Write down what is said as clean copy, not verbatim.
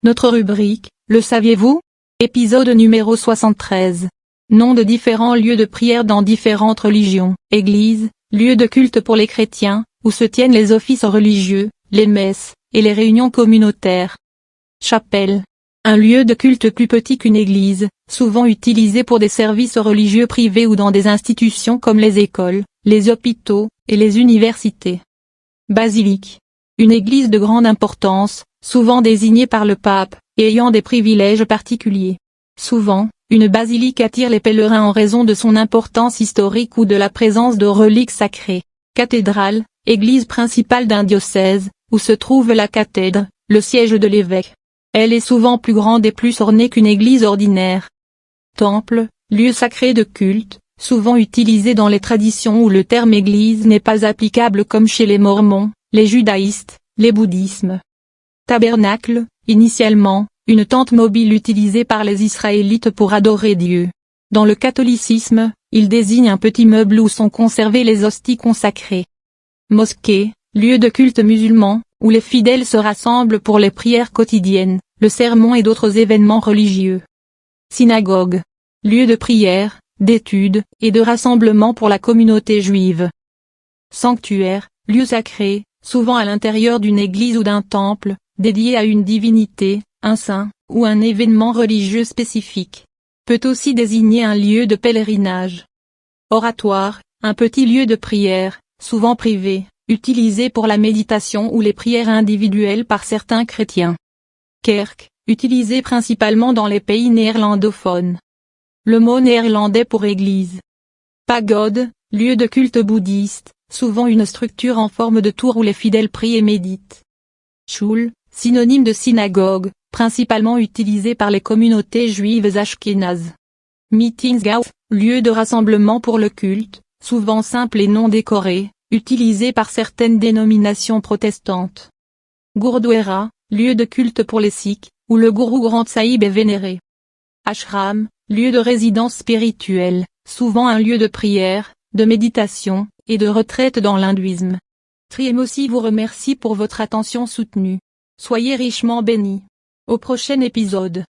Notre rubrique, le saviez-vous? Épisode numéro 73. Nom de différents lieux de prière dans différentes religions. Église, lieu de culte pour les chrétiens, où se tiennent les offices religieux, les messes, et les réunions communautaires. Chapelle. Un lieu de culte plus petit qu'une église, souvent utilisé pour des services religieux privés ou dans des institutions comme les écoles, les hôpitaux, et les universités. Basilique. Une église de grande importance, souvent désignée par le pape, et ayant des privilèges particuliers. Souvent, une basilique attire les pèlerins en raison de son importance historique ou de la présence de reliques sacrées. Cathédrale, église principale d'un diocèse, où se trouve la cathèdre, le siège de l'évêque. Elle est souvent plus grande et plus ornée qu'une église ordinaire. Temple, lieu sacré de culte, souvent utilisé dans les traditions où le terme église n'est pas applicable comme chez les mormons, les judaïstes, les bouddhismes. Tabernacle, initialement, une tente mobile utilisée par les Israélites pour adorer Dieu. Dans le catholicisme, il désigne un petit meuble où sont conservées les hosties consacrées. Mosquée, lieu de culte musulman, où les fidèles se rassemblent pour les prières quotidiennes, le sermon et d'autres événements religieux. Synagogue. Lieu de prière, d'étude, et de rassemblement pour la communauté juive. Sanctuaire, lieu sacré, souvent à l'intérieur d'une église ou d'un temple, dédié à une divinité, un saint, ou un événement religieux spécifique. Peut aussi désigner un lieu de pèlerinage. Oratoire, un petit lieu de prière, souvent privé, utilisé pour la méditation ou les prières individuelles par certains chrétiens. Kerk, utilisé principalement dans les pays néerlandophones. Le mot néerlandais pour église. Pagode, lieu de culte bouddhiste, souvent une structure en forme de tour où les fidèles prient et méditent. Shul, synonyme de synagogue, principalement utilisé par les communautés juives ashkénazes. Meetingshouse, lieu de rassemblement pour le culte, souvent simple et non décoré, utilisé par certaines dénominations protestantes. Gurdwara, lieu de culte pour les Sikhs, où le gourou Granth Sahib est vénéré. Ashram, lieu de résidence spirituelle, souvent un lieu de prière, de méditation, et de retraite dans l'hindouisme. Triemosi vous remercie pour votre attention soutenue. Soyez richement bénis. Au prochain épisode.